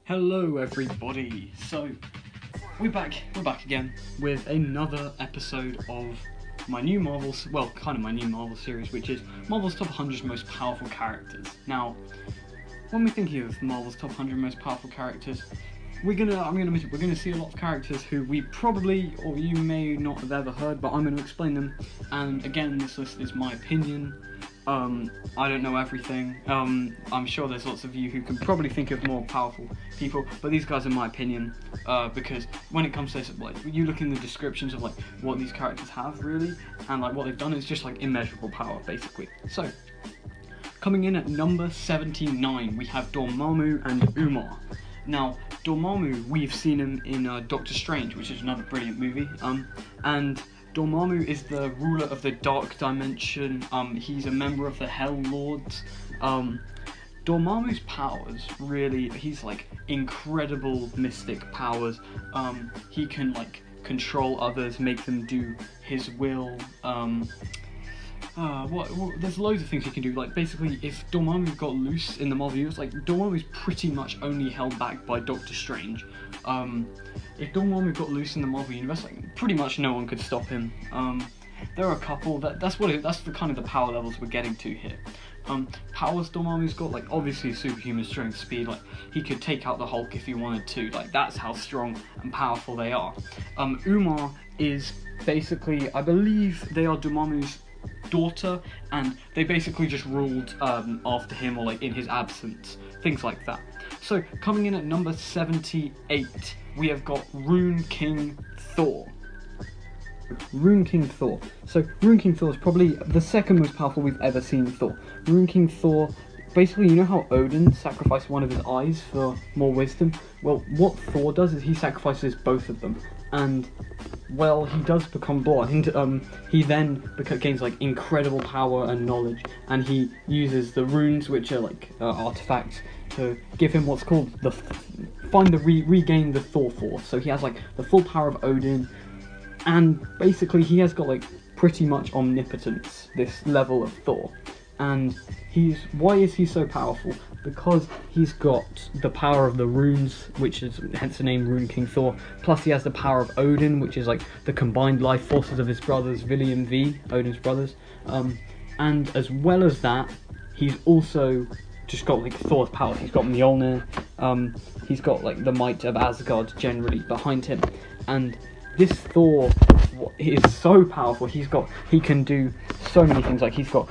Hello everybody. So we're back again with another episode of my new Marvel's, well, kind of my new Marvel series, which is Marvel's Top 100 Most Powerful Characters. Now, when we're thinking of Marvel's Top 100 Most Powerful Characters, we're gonna see a lot of characters who we probably, or you may not have ever heard, but I'm gonna explain them. And again, this list is my opinion. I don't know everything. I'm sure there's lots of you who can probably think of more powerful people, but these guys are my opinion, because when it comes to this, like, you look in the descriptions of like what these characters have really, and like what they've done, is just like immeasurable power basically. So, coming in at number 79, we have Dormammu and Umar. Now, Dormammu, we've seen him in Doctor Strange, which is another brilliant movie, and Dormammu is the ruler of the Dark Dimension. He's a member of the Hell Lords. Dormammu's powers, really, he's like incredible mystic powers. He can like control others, make them do his will. There's loads of things he can do. Like, basically, if Dormammu got loose in the Marvel universe, like, Dormammu's pretty much only held back by Doctor Strange. If Dormammu got loose in the Marvel universe, like, pretty much no one could stop him. There are a couple, that's the kind of the power levels we're getting to here. Powers Dormammu's got, like, obviously superhuman strength, speed, like, he could take out the Hulk if he wanted to, like, that's how strong and powerful they are. Umar is basically, I believe they are Dormammu's daughter, and they basically just ruled after him, or like in his absence, things like that. So coming in at number 78, we have got Rune King Thor. Rune King Thor. So Rune King Thor is probably the second most powerful we've ever seen Thor. Rune King Thor, basically, you know how Odin sacrificed one of his eyes for more wisdom? Well, what Thor does is he sacrifices both of them, and well, he does become blind. He then gains like incredible power and knowledge, and he uses the runes, which are like artifacts, to give him what's called regain the Thor Force. So he has like the full power of Odin, and basically he has got like pretty much omnipotence, this level of Thor. And why is he so powerful? Because he's got the power of the runes, which is hence the name Rune King Thor, plus he has the power of Odin, which is like the combined life forces of his brothers, Vili and V, Odin's brothers, and as well as that, he's also just got like Thor's powers. He's got Mjolnir, he's got like the might of Asgard generally behind him, and this Thor is so powerful. He can do so many things. Like, he's got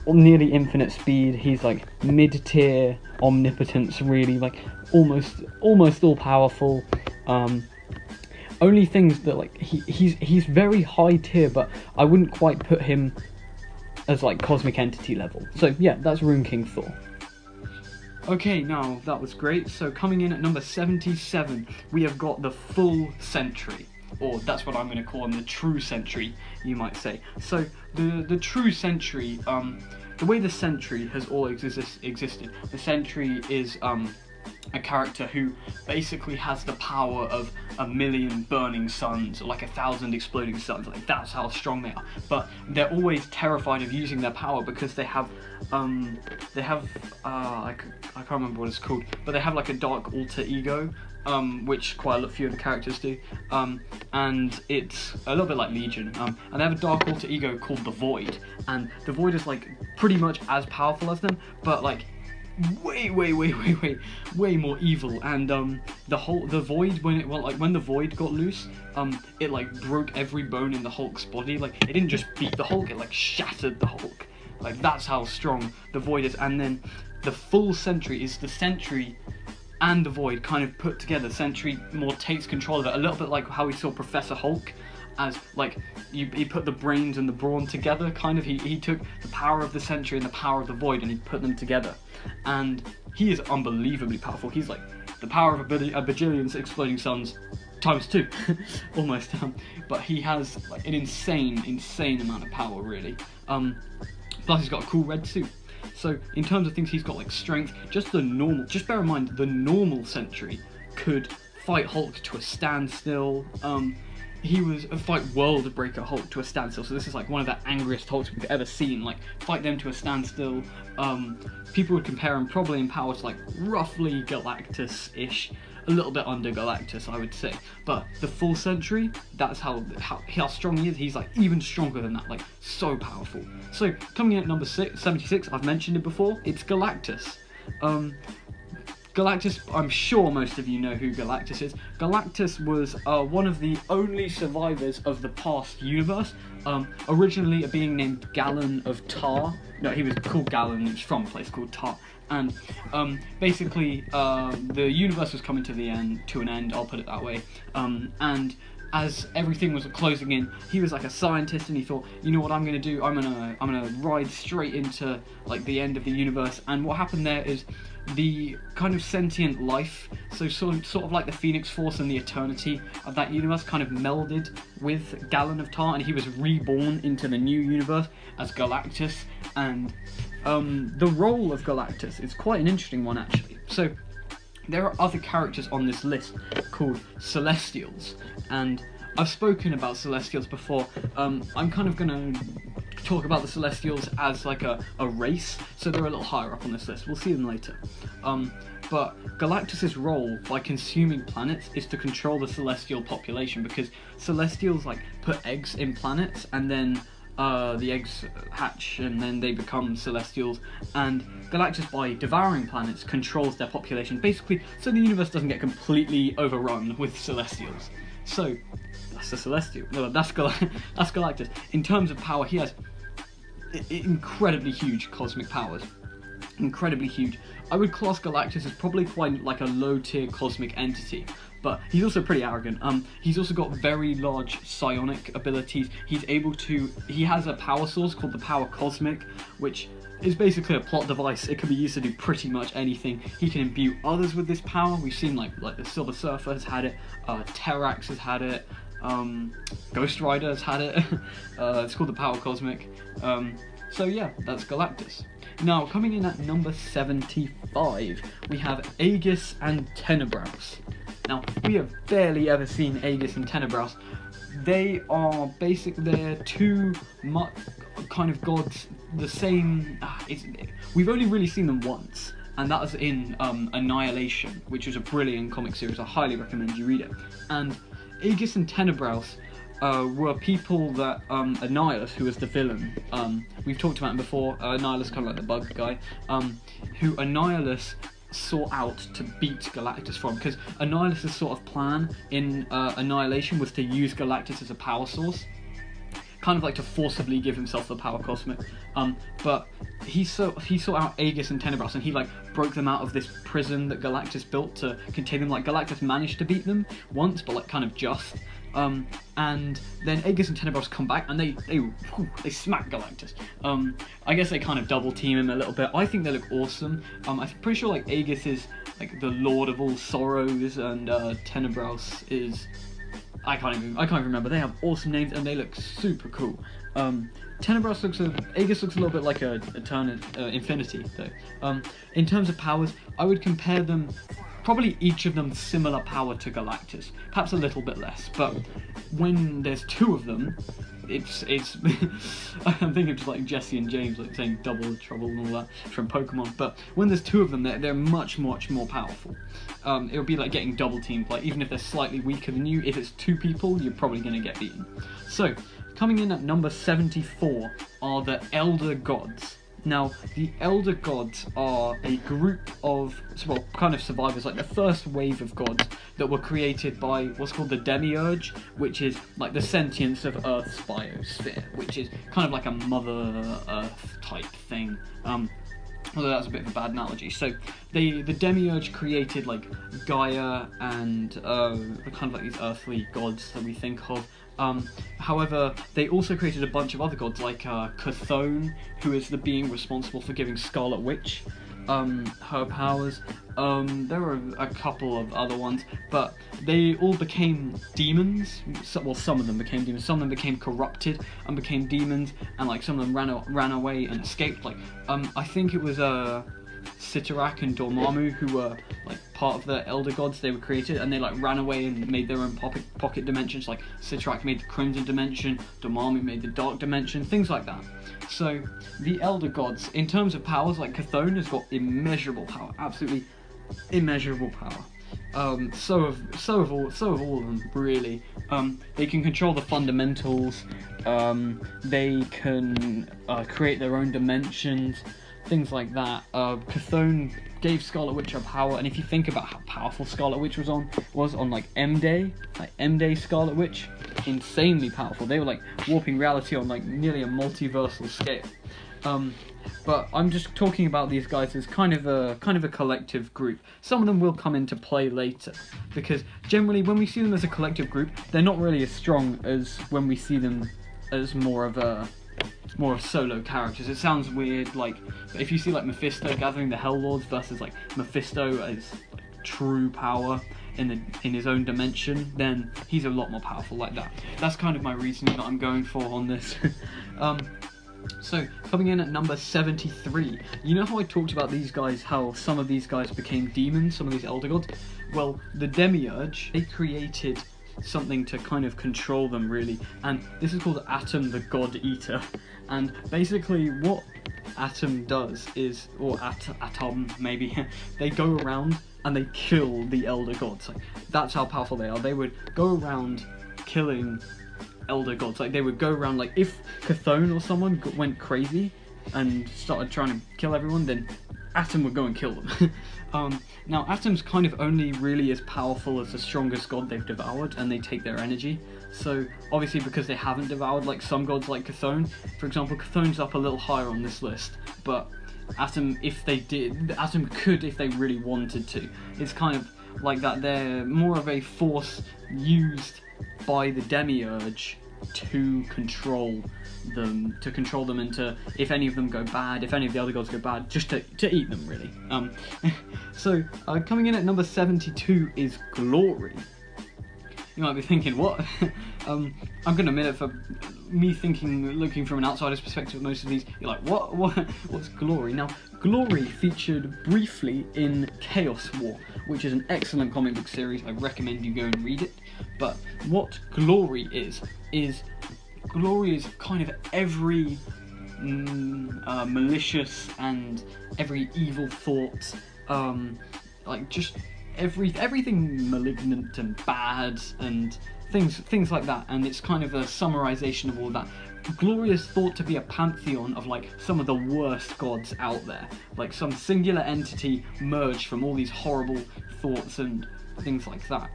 nearly infinite speed, he's like mid-tier omnipotence, really, like almost all powerful. Only things that like he's very high tier, but I wouldn't quite put him as like cosmic entity level. So yeah, that's Rune King Thor. Okay, now that was great. So coming in at number 77, we have got the full Sentry. Or that's what I'm going to call him, the true Sentry, you might say. So the true Sentry, the way the Sentry has always existed, the Sentry is a character who basically has the power of 1,000,000 burning suns, or like 1,000 exploding suns. Like, that's how strong they are. But they're always terrified of using their power because they have I can't remember what it's called, but they have like a dark alter ego, which quite a few of the characters do, and it's a little bit like Legion, and they have a dark alter ego called the Void, and the Void is like pretty much as powerful as them, but like way more evil. And the Void, when the Void got loose, it like broke every bone in the Hulk's body. Like, it didn't just beat the Hulk, it like shattered the Hulk. Like, that's how strong the Void is. And then the full Sentry is the Sentry and the Void kind of put together. Sentry more takes control of it, a little bit like how we saw Professor Hulk, as like he put the brains and the brawn together, kind of. He took the power of the Sentry and the power of the Void, and he put them together, and he is unbelievably powerful. He's like the power of a bajillion exploding suns times 2 almost, but he has like an insane amount of power, really. Plus he's got a cool red suit. So in terms of things, he's got like strength. Just bear in mind, the normal Sentry could fight Hulk to a standstill. he was a fight World Breaker Hulk to a standstill. So this is like one of the angriest Hulks we've ever seen. Like fight them to a standstill. People would compare him probably in power to like roughly Galactus-ish. A little bit under Galactus, I would say. But the full Sentry, that's how strong he is. He's like even stronger than that, like so powerful. So coming in at number 76, I've mentioned it before, it's Galactus. Galactus, I'm sure most of you know who Galactus is. Galactus was one of the only survivors of the past universe, originally being named Gallon of Tar. No, he was called Gallon, he was from a place called Tar. And basically, the universe was coming to an end, I'll put it that way. And as everything was closing in, he was like a scientist, and he thought, you know what I'm gonna do? I'm gonna ride straight into like the end of the universe. And what happened there is the kind of sentient life, so sort of like the Phoenix Force and the eternity of that universe kind of melded with Gallon of Tar, and he was reborn into the new universe as Galactus. And the role of Galactus is quite an interesting one, actually. So there are other characters on this list called Celestials, and I've spoken about Celestials before. I'm kind of gonna talk about the Celestials as like a race, so they're a little higher up on this list. We'll see them later. But Galactus's role by consuming planets is to control the Celestial population, because Celestials like put eggs in planets, and then the eggs hatch and then they become Celestials, and Galactus, by devouring planets, controls their population, basically so the universe doesn't get completely overrun with Celestials. So that's the Celestial. No, that's Galactus. In terms of power, he has incredibly huge cosmic powers. Incredibly huge. I would class Galactus as probably quite like a low tier cosmic entity, but he's also pretty arrogant. He's also got very large psionic abilities. He has a power source called the Power Cosmic, which is basically a plot device. It can be used to do pretty much anything. He can imbue others with this power. We've seen like the Silver Surfer has had it, Terrax has had it, Ghost Rider has had it. It's called the Power Cosmic. So yeah, that's Galactus. Now, coming in at number 75, we have Aegis and Tenebraus. Now, we have barely ever seen Aegis and Tenebraus. They are they're two kind of gods, the same. We've only really seen them once, and that was in Annihilation, which was a brilliant comic series. I highly recommend you read it. And Aegis and Tenebraus were people that Annihilus, who was the villain, we've talked about him before. Annihilus, kind of like the bug guy, who Annihilus sought out to beat Galactus from, because Annihilus' sort of plan in Annihilation was to use Galactus as a power source, kind of like to forcibly give himself the Power Cosmic. But he sought out Aegis and Tenebraus, and he like broke them out of this prison that Galactus built to contain them. Like Galactus managed to beat them once, but like kind of just. And then Aegis and Tenebraus come back, and they smack Galactus. I guess they kind of double team him a little bit. I think they look awesome. I'm pretty sure like Aegis is like the Lord of all sorrows, and Tenebraus is I can't even remember. They have awesome names and they look super cool. Aegis looks a little bit like a Infinity though. In terms of powers, I would compare them. Probably each of them similar power to Galactus, perhaps a little bit less, but when there's two of them, it's I'm thinking just like Jesse and James, like saying double trouble and all that from Pokemon, but when there's two of them, they're much more powerful. It would be like getting double teamed, like even if they're slightly weaker than you, if it's two people, you're probably going to get beaten. So, coming in at number 74 are the Elder Gods. Now, the Elder Gods are a group of, well, kind of survivors, like the first wave of gods that were created by what's called the Demiurge, which is like the sentience of Earth's biosphere, which is kind of like a Mother Earth type thing. Although that's a bit of a bad analogy. So, the Demiurge created like Gaia and kind of like these earthly gods that we think of. However, they also created a bunch of other gods, like Chthon, who is the being responsible for giving Scarlet Witch her powers. There were a couple of other ones, but they all became demons. Well, some of them became demons, some of them became corrupted and became demons, and like some of them ran away and escaped. Like I think it was Sitarak and Dormammu who were like part of the Elder Gods. They were created, and they like ran away and made their own pocket dimensions. Like Citrak made the Crimson Dimension, Dormammu made the Dark Dimension, things like that. So the Elder Gods, in terms of powers, like Chthon has got immeasurable power, absolutely immeasurable power. So have all of them, really. They can control the fundamentals. They can create their own dimensions, things like that. Chthon gave Scarlet Witch her power, and if you think about how powerful Scarlet Witch was on like M-Day Scarlet Witch, insanely powerful. They were like warping reality on like nearly a multiversal scale. But I'm just talking about these guys as kind of a collective group. Some of them will come into play later, because generally when we see them as a collective group, they're not really as strong as when we see them as more of solo characters. It sounds weird, like if you see like Mephisto gathering the Hell Lords versus like Mephisto as true power in his own dimension, then he's a lot more powerful like that. That's kind of my reasoning that I'm going for on this. So, coming in at number 73, you know how I talked about these guys, how some of these guys became demons, some of these Elder Gods? Well, the Demiurge, they created something to kind of control them, really, and this is called Atom the God Eater. And basically what Atom does is, or Atom maybe, they go around and they kill the Elder Gods. Like, that's how powerful they are. They would go around killing Elder Gods. Like, they would go around, like, if Chthon or someone went crazy and started trying to kill everyone, then Atom would go and kill them. Now, Atom's kind of only really as powerful as the strongest god they've devoured, and they take their energy. So, obviously, because they haven't devoured, like, some gods like Chthon, for example, Chthon's up a little higher on this list, but Atom, Atom could if they really wanted to. It's kind of like that. They're more of a force used by the Demiurge to control them, and to, if any of them go bad, if any of the other gods go bad, just to eat them, really. So, coming in at number 72 is Glory. You might be thinking, what? I'm gonna admit it, for me looking from an outsider's perspective, most of these, you're like, what's Glory? Now, Glory featured briefly in Chaos War, which is an excellent comic book series. I recommend you go and read it. But what Glory is Glory is kind of every malicious and every evil thought, like just everything malignant and bad and things like that, and it's kind of a summarization of all that. Glory is thought to be a pantheon of like some of the worst gods out there, like some singular entity merged from all these horrible thoughts and things like that.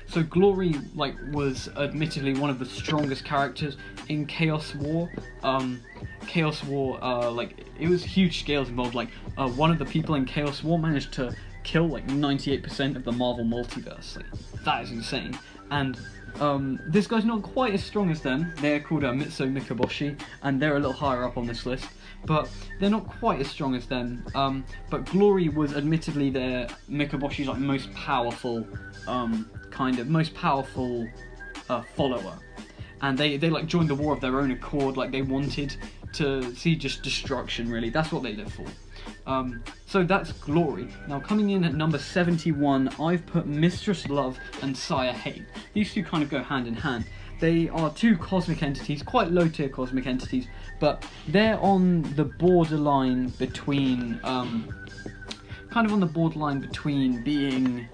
So Glory, like, was admittedly one of the strongest characters in Chaos War. Chaos War, like, it was huge scales involved. Like, one of the people in Chaos War managed to kill like 98% of the Marvel multiverse. Like, that is insane. And this guy's not quite as strong as them. They're called Mitsu Mikaboshi, and they're a little higher up on this list, but they're not quite as strong as them. But Glory was admittedly their Mikaboshi's like most powerful follower, and they like joined the war of their own accord. Like, they wanted to see just destruction, really. That's what they live for. So that's Glory. Now, coming in at number 71, I've put Mistress Love and Sire Hate. These two kind of go hand in hand. They are two cosmic entities, quite low tier cosmic entities, but they're on the borderline between, being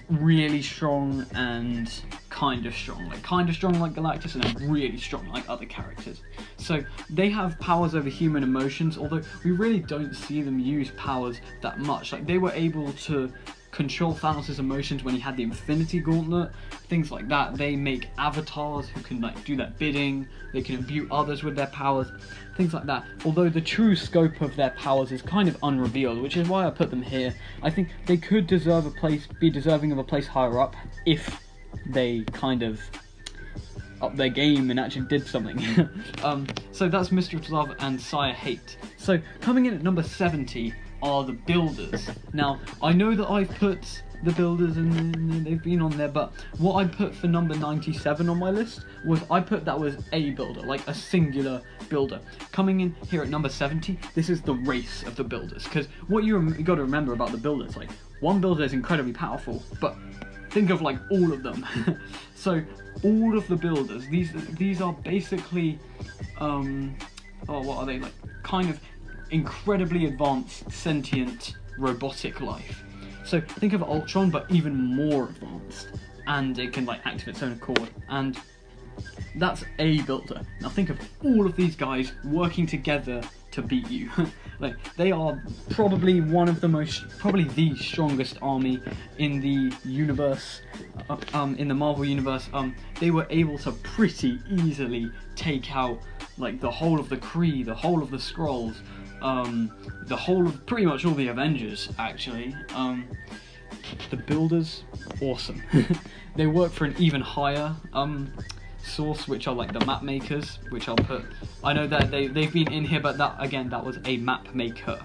really strong and kind of strong. Like, kind of strong like Galactus, and then really strong like other characters. So they have powers over human emotions, although we really don't see them use powers that much. Like, they were able to control Thanos' emotions when he had the Infinity Gauntlet, things like that. They make avatars who can like do that bidding, they can imbue others with their powers, things like that. Although the true scope of their powers is kind of unrevealed, which is why I put them here. I think they could be deserving of a place higher up if they kind of up their game and actually did something. So that's Mistress Love and Sire Hate. So coming in at number 70 are the Builders. Now, I know that I've put the builders, and they've been on there. But what I put for number 97 on my list was, I put that was a builder, like a singular builder. Coming in here at number 70, this is the race of the builders, because what you got to remember about the builders, like, one builder is incredibly powerful, but think of like all of them. So all of the builders, these are basically what are they, like, kind of incredibly advanced sentient robotic life. So think of Ultron, but even more advanced, and it can like act of its own accord, and that's a builder. Now think of all of these guys working together to beat you. Like, they are probably one of the probably the strongest army in the universe, in the Marvel universe. They were able to pretty easily take out like the whole of the Kree, the whole of the Skrulls, the whole of pretty much all the Avengers, actually. The builders, awesome. They work for an even higher source, which are like the map makers, which I'll put. I know that they've been in here, but that, again, that was a map maker.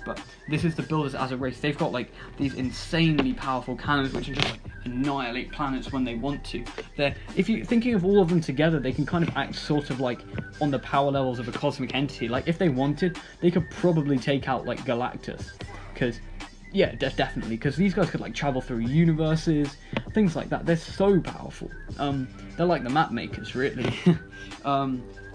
But this is the builders as a race. They've got like these insanely powerful cannons, which can just like annihilate planets when they want to. If you're thinking of all of them together, they can kind of act sort of like on the power levels of a cosmic entity. Like, if they wanted, they could probably take out like Galactus, because yeah, definitely, because these guys could like travel through universes, things like that. They're so powerful. They're like the map makers, really.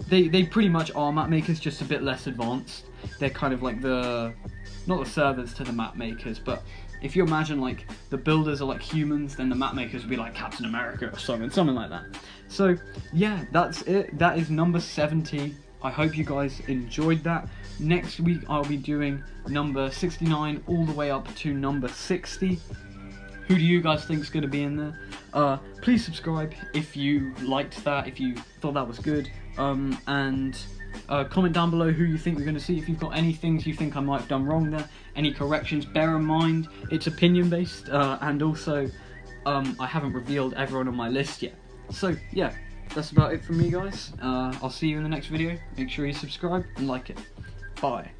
They pretty much are map makers, just a bit less advanced. They're kind of like not the servants to the map makers, but if you imagine like the builders are like humans, then the map makers would be like Captain America or something like that. So yeah, that's it. That is number 70. I hope you guys enjoyed that. Next week I'll be doing number 69 all the way up to number 60. Who do you guys think is going to be in there? Please subscribe if you liked that, if you thought that was good, and comment down below who you think we're going to see. If you've got any things you think I might have done wrong there, any corrections, bear in mind it's opinion based, and also I haven't revealed everyone on my list yet. So yeah, that's about it from me, guys. I'll see you in the next video. Make sure you subscribe and like it. Bye.